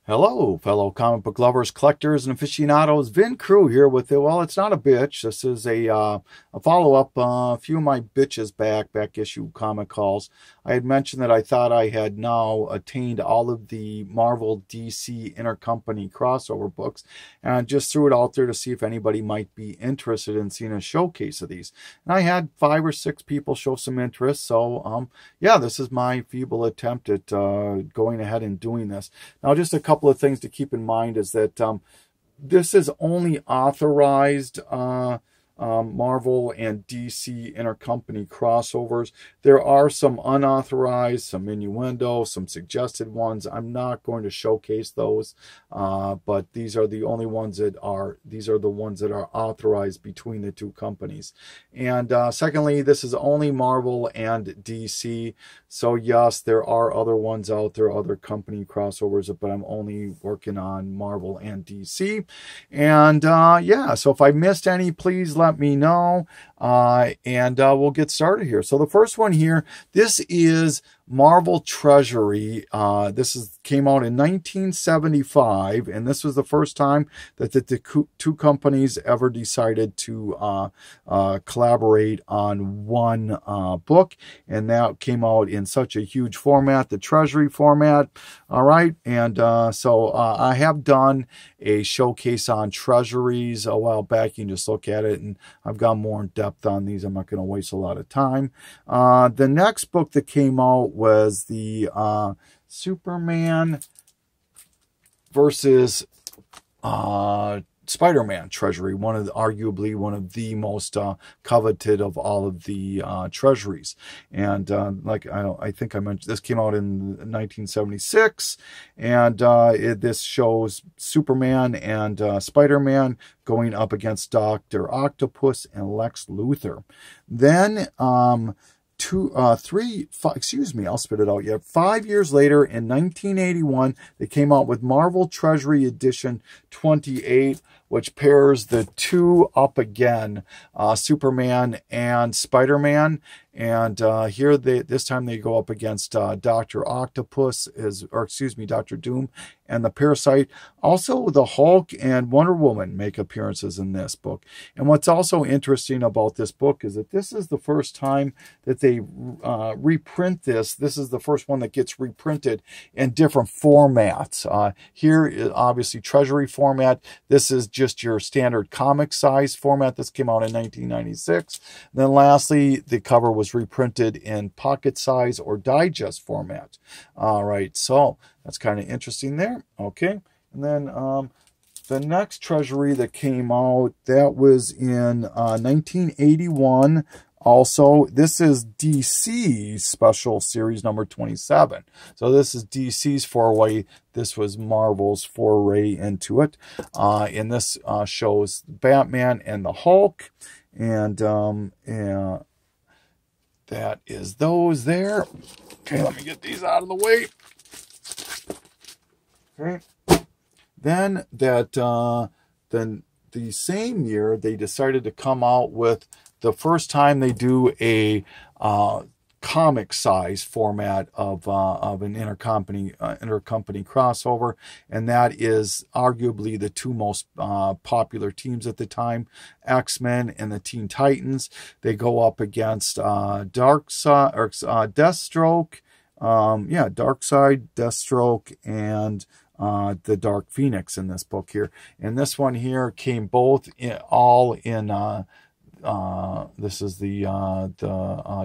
Hello, fellow comic book lovers, collectors, and aficionados. Vin Crew here with it. Well, it's not a bitch. This is a follow-up. A few of my bitches back issue comic calls. I had mentioned that I thought I had now attained all of the Marvel DC intercompany crossover books, and I just threw it out there to see if anybody might be interested in seeing a showcase of these. And I had 5 or 6 people show some interest, so yeah, this is my feeble attempt at going ahead and doing this. Now, just a couple of things to keep in mind is that this is only authorized Marvel and DC intercompany crossovers. There are some unauthorized, some innuendo, some suggested ones. I'm not going to showcase those, but these are the only ones that are, these are the ones that are authorized between the two companies. And secondly, this is only Marvel and DC. So yes, there are other ones out there, other company crossovers, but I'm only working on Marvel and DC. And yeah, so if I missed any, please let me know, and we'll get started here. So the first one here, this is Marvel Treasury. This came out in 1975, and this was the first time that the two companies ever decided to collaborate on one book, and that came out in such a huge format, the Treasury format. All right, and so I have done a showcase on Treasuries a while back. You can just look at it, and I've gone more in depth on these. I'm not going to waste a lot of time. The next book that came out was the Superman versus Spider-Man Treasury, arguably one of the most coveted of all of the treasuries. And like I think I mentioned, this came out in 1976, and this shows Superman and Spider-Man going up against Dr. Octopus and Lex Luthor. Then I'll spit it out. 5 years later, in 1981, they came out with Marvel Treasury Edition 28, which pairs the two up again, Superman and Spider-Man. And here this time they go up against Dr. Octopus, Dr. Doom and the Parasite. Also, the Hulk and Wonder Woman make appearances in this book. And what's also interesting about this book is that this is the first time that they reprint this. This is the first one that gets reprinted in different formats. Here is obviously Treasury format. This is just your standard comic size format. This came out in 1996. And then lastly, the cover was reprinted in pocket size or digest format. All right, so that's kind of interesting there. Okay, and then the next Treasury that came out, that was in 1981. Also, this is DC's special series number 27. So this is DC's foray. This was Marvel's foray into it. And this shows Batman and the Hulk. And that is those there. Okay, let me get these out of the way. Okay. Then the same year, they decided to come out with the first time they do a comic size format of an intercompany crossover, and that is arguably the two most popular teams at the time, X-Men and the Teen Titans. They go up against Darkseid, Deathstroke, Darkseid, Deathstroke, and the Dark Phoenix in this book here. And this one here came both all in this is the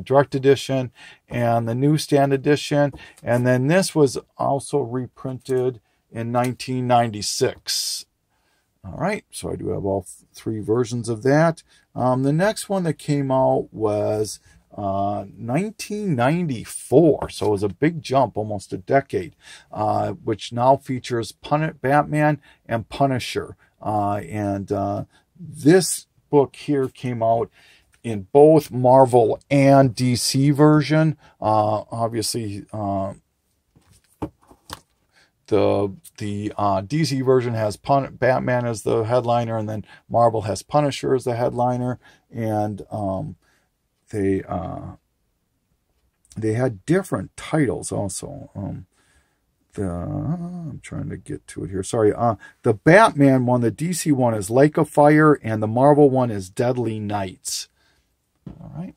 direct edition and the newsstand edition, and then this was also reprinted in 1996. All right, so I do have all 3 versions of that. The next one that came out was 1994, so it was a big jump, almost a decade, which now features Batman and Punisher. This book here came out in both Marvel and DC version. Obviously, the DC version has Batman as the headliner, and then Marvel has Punisher as the headliner. And they had different titles also. I'm trying to get to it here. Sorry. The Batman one, the DC one is Lake of Fire, and the Marvel one is Deadly Nights. All right.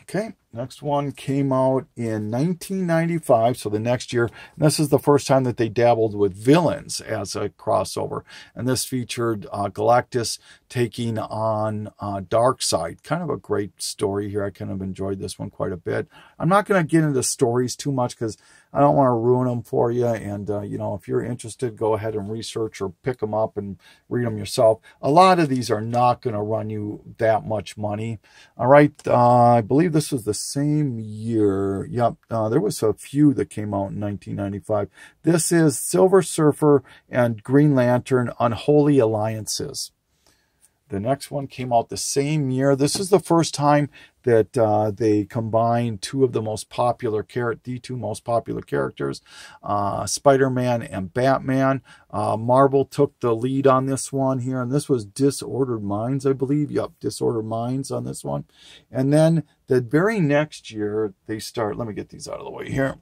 Okay, next one came out in 1995, so the next year. This is the first time that they dabbled with villains as a crossover, and this featured Galactus taking on Darkseid. Kind of a great story here. I kind of enjoyed this one quite a bit. I'm not going to get into stories too much because I don't want to ruin them for you, and you know, if you're interested, go ahead and research or pick them up and read them yourself. A lot of these are not going to run you that much money. All right, I believe this was the same year. Yep, there was a few that came out in 1995. This is Silver Surfer and Green Lantern, Unholy Alliances. The next one came out the same year. This is the first time that they combined two of the most popular two most popular characters, Spider-Man and Batman. Marvel took the lead on this one here, and this was Disordered Minds, I believe. Yep, Disordered Minds on this one. And then the very next year, they start. Let me get these out of the way here.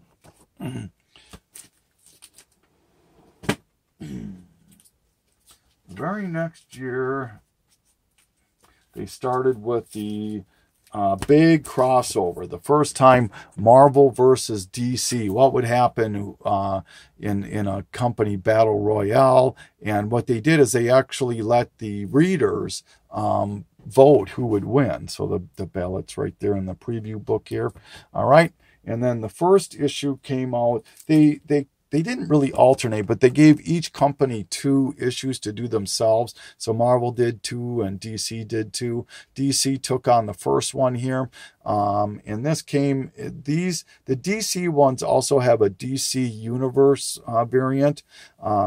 Very next year, they started with the big crossover. The first time Marvel versus DC. What would happen in a company battle royale? And what they did is they actually let the readers vote who would win. So the ballot's right there in the preview book here. All right. And then the first issue came out. They didn't really alternate, but they gave each company 2 issues to do themselves. So Marvel did 2 and DC did 2. DC took on the first one here. And this came, the DC ones also have a DC Universe variant.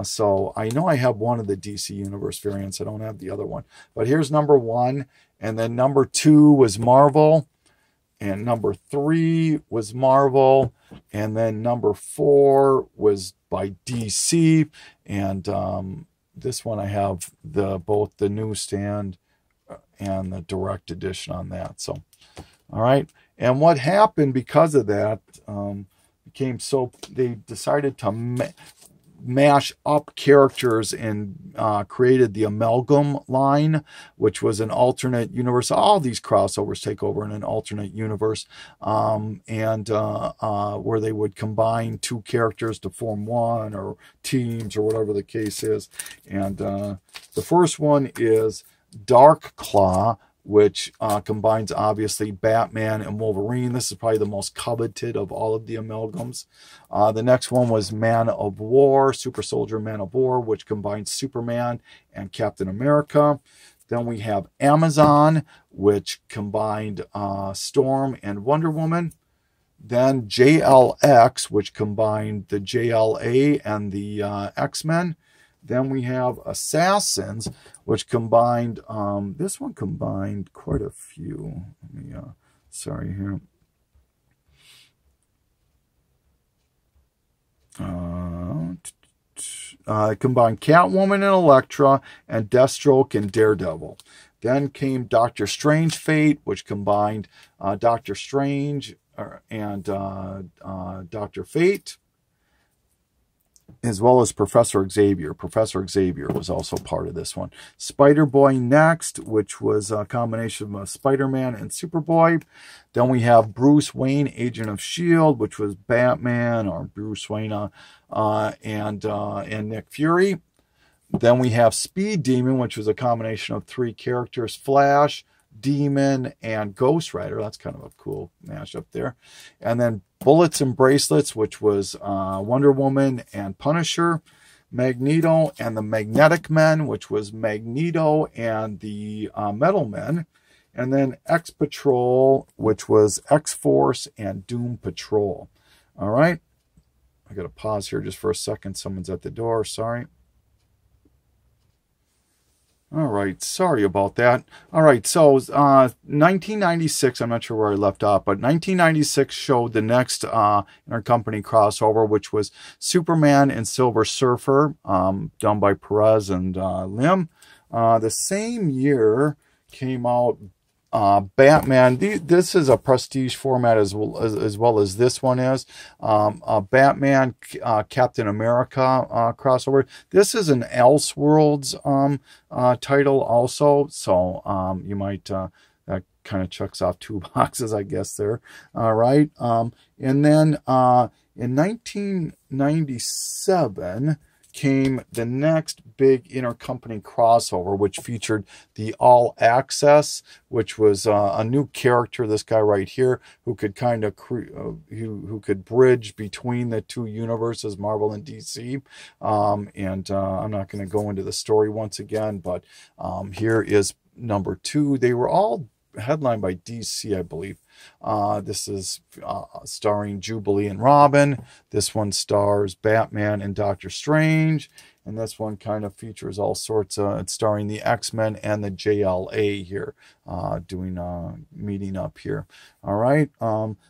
So I know I have one of the DC Universe variants. I don't have the other one. But here's number 1. And then number 2 was Marvel. And number 3 was Marvel, and then number 4 was by DC. And this one I have both the newsstand and the direct edition on that. So, all right. And what happened because of that became so they decided to mash up characters and created the Amalgam line, which was an alternate universe. All these crossovers take over in an alternate universe, where they would combine 2 characters to form one, or teams, or whatever the case is. And the first one is Dark Claw, which combines obviously Batman and Wolverine. This is probably the most coveted of all of the amalgams. The next one was Man of War, Super Soldier Man of War, which combines Superman and Captain America. Then we have Amazon, which combined Storm and Wonder Woman. Then JLX, which combined the JLA and the X-Men. Then we have Assassins, which combined, this one combined quite a few. Let me, sorry here. Combined Catwoman and Elektra, and Deathstroke and Daredevil. Then came Doctor Strange Fate, which combined Doctor Strange and Dr. Fate, as well as Professor Xavier. Professor Xavier was also part of this one. Spider-Boy next, which was a combination of Spider-Man and Superboy. Then we have Bruce Wayne, Agent of S.H.I.E.L.D., which was Batman, or Bruce Wayne, and Nick Fury. Then we have Speed Demon, which was a combination of 3 characters, Flash, Demon, and Ghost Rider. That's kind of a cool mashup there. And then Bullets and Bracelets, which was Wonder Woman and Punisher. Magneto and the Magnetic Men, which was Magneto and the Metal Men. And then X-Patrol, which was X-Force and Doom Patrol. All right. I got to pause here just for a second. Someone's at the door. Sorry. All right, sorry about that. All right, so 1996, I'm not sure where I left off, but 1996 showed the next intercompany crossover, which was Superman and Silver Surfer, done by Perez and Lim. The same year came out Batman. This is a prestige format as well as this one is. Batman, Captain America crossover. This is an Elseworlds title also, so you might that kind of checks off 2 boxes, I guess there. All right, and then in 1997 came the next big intercompany crossover, which featured the All Access, which was a new character, this guy right here, who could kind of who could bridge between the 2 universes, Marvel and DC. And I'm not going to go into the story once again, but here is number 2. They were all headlined by DC, I believe. This is starring Jubilee and Robin. This one stars Batman and Doctor Strange. And this one kind of features all sorts of, it's starring the X-Men and the JLA here, meeting up here. All right.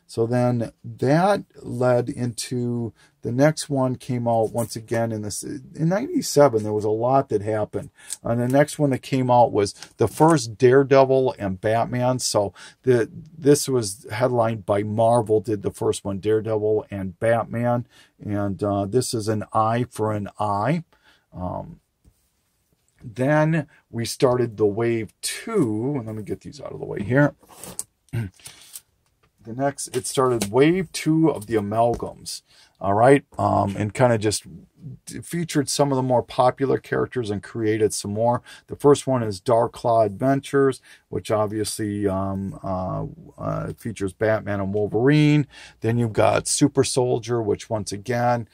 So then that led into the next one came out once again in 97. There was a lot that happened. And the next one that came out was the first Daredevil and Batman. So this was headlined by Marvel, did the first one, Daredevil and Batman. And this is an eye for an eye. Then we started the wave 2. Let me get these out of the way here. It started wave 2 of the amalgams. All right. And kind of just featured some of the more popular characters and created some more. The first one is Dark Claw Adventures, which obviously features Batman and Wolverine. Then you've got Super Soldier, which once again,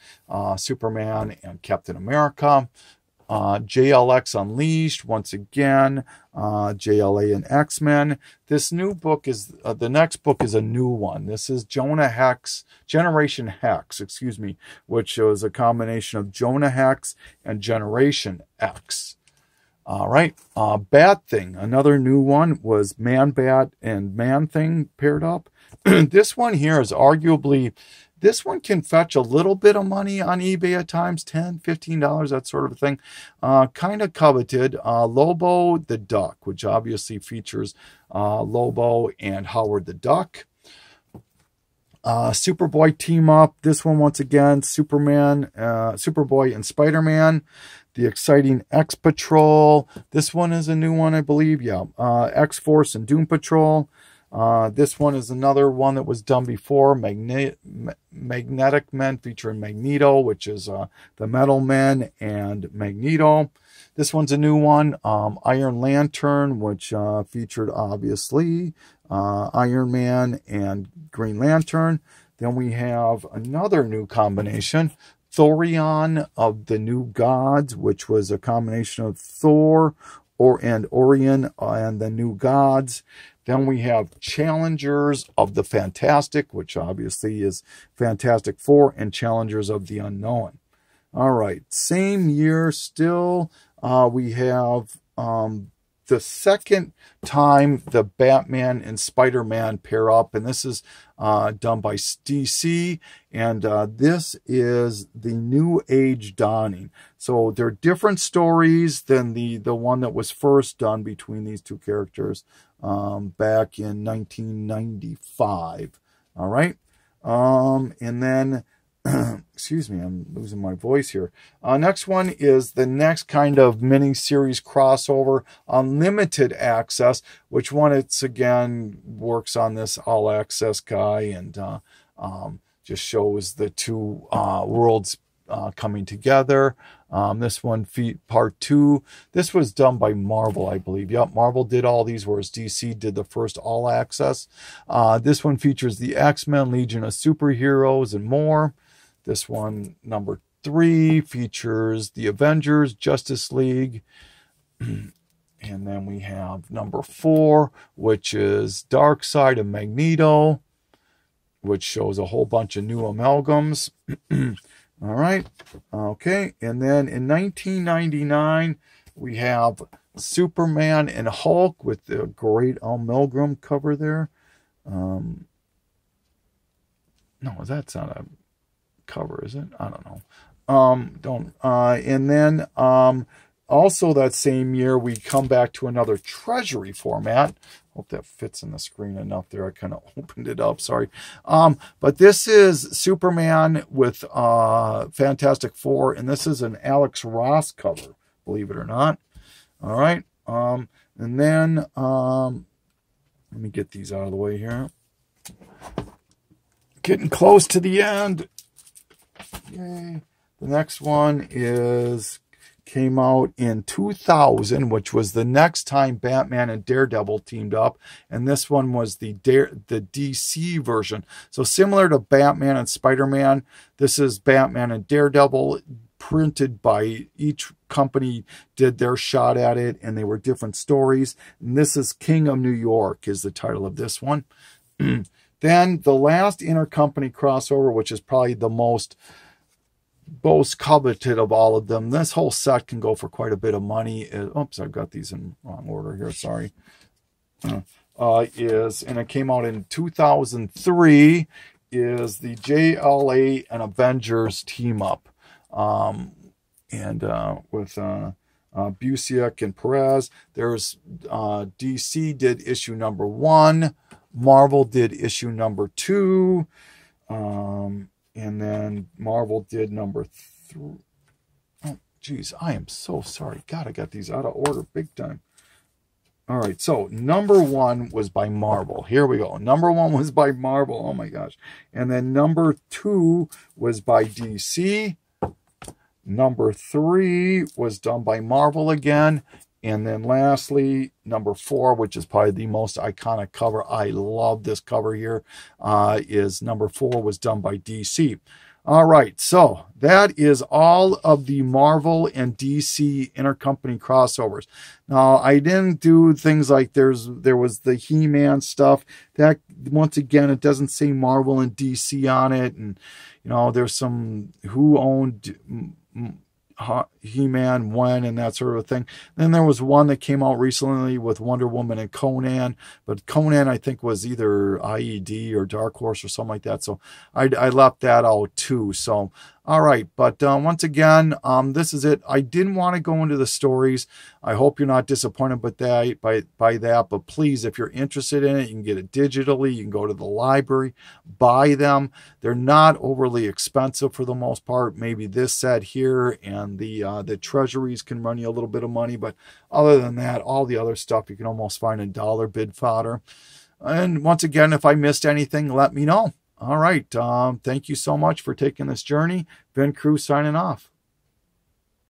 Superman and Captain America. JLX Unleashed, once again, JLA and X-Men. This new book is, the next book is a new one. This is Generation Hex, which is a combination of Jonah Hex and Generation X. All right, Bat Thing, another new one was Man-Bat and Man-Thing paired up. This one here is arguably, this one can fetch a little bit of money on eBay at times, $10, $15, that sort of thing. Kind of coveted. Lobo the Duck, which obviously features Lobo and Howard the Duck. Superboy Team Up. This one, once again, Superman, Superboy and Spider-Man. The Exciting X Patrol. This one is a new one, I believe. Yeah. X-Force and Doom Patrol. This one is another one that was done before, Magnetic Men featuring Magneto, which is the Metal Men and Magneto. This one's a new one, Iron Lantern, which featured obviously Iron Man and Green Lantern. Then we have another new combination, Thorion of the New Gods, which was a combination of Thor and Orion and the New Gods. Then we have Challengers of the Fantastic, which obviously is Fantastic Four, and Challengers of the Unknown. All right, same year still, we have the second time the Batman and Spider-Man pair up, and this is done by DC, and this is the New Age Dawning. So they're different stories than the one that was first done between these two characters back in 1995. All right, and then excuse me, I'm losing my voice here. Next one is the next kind of mini-series crossover, Unlimited Access, which once again works on this all-access guy and just shows the two worlds coming together. This one, part 2. This was done by Marvel, I believe. Yep, Marvel did all these, whereas DC did the first all-access. This one features the X-Men, Legion of Superheroes, and more. This one, number 3, features the Avengers, Justice League. And then we have number 4, which is Darkseid and Magneto, which shows a whole bunch of new amalgams. All right. Okay. And then in 1999, we have Superman and Hulk with the great amalgam cover there. No, that's not a cover, is it? I don't know. And then also that same year, we come back to another Treasury format. Hope that fits in the screen enough there. I kind of opened it up, sorry. But this is Superman with Fantastic Four, and this is an Alex Ross cover, believe it or not. All right. And then let me get these out of the way here. Getting close to the end. Yay. The next one came out in 2000, which was the next time Batman and Daredevil teamed up, and this one was the DC version. So similar to Batman and Spider-Man, this is Batman and Daredevil, printed by each company did their shot at it, and they were different stories. And this is King of New York is the title of this one. Then the last intercompany crossover, which is probably the most coveted of all of them. This whole set can go for quite a bit of money. Oops, I've got these in wrong order here. Sorry. And it came out in 2003. Is the JLA and Avengers team up, with Busiek and Perez. There's DC did issue number 1. Marvel did issue number 2. And then Marvel did number 3. Oh, geez, I am so sorry. God, I got these out of order big time. All right, so number 1 was by Marvel. Here we go. Number 1 was by Marvel. Oh, my gosh. And then number 2 was by DC. Number 3 was done by Marvel again. And then lastly, number 4, which is probably the most iconic cover. I love this cover here. Is number 4 was done by DC. All right, so that is all of the Marvel and DC intercompany crossovers. Now, I didn't do things like there was the He-Man stuff. That, once again, it doesn't say Marvel and DC on it. And, you know, there's some who owned He-Man when and that sort of thing. Then there was one that came out recently with Wonder Woman and Conan, but Conan I think was either IED or Dark Horse or something like that, so I left that out too. So all right, but once again, this is it. I didn't want to go into the stories. I hope you're not disappointed by that, but please, if you're interested in it, you can get it digitally. You can go to the library, buy them. They're not overly expensive for the most part. Maybe this set here and the treasuries can run you a little bit of money, but other than that, all the other stuff you can almost find in dollar bid fodder. And once again, if I missed anything, let me know. All right. Thank you so much for taking this journey. Ben Cruz signing off.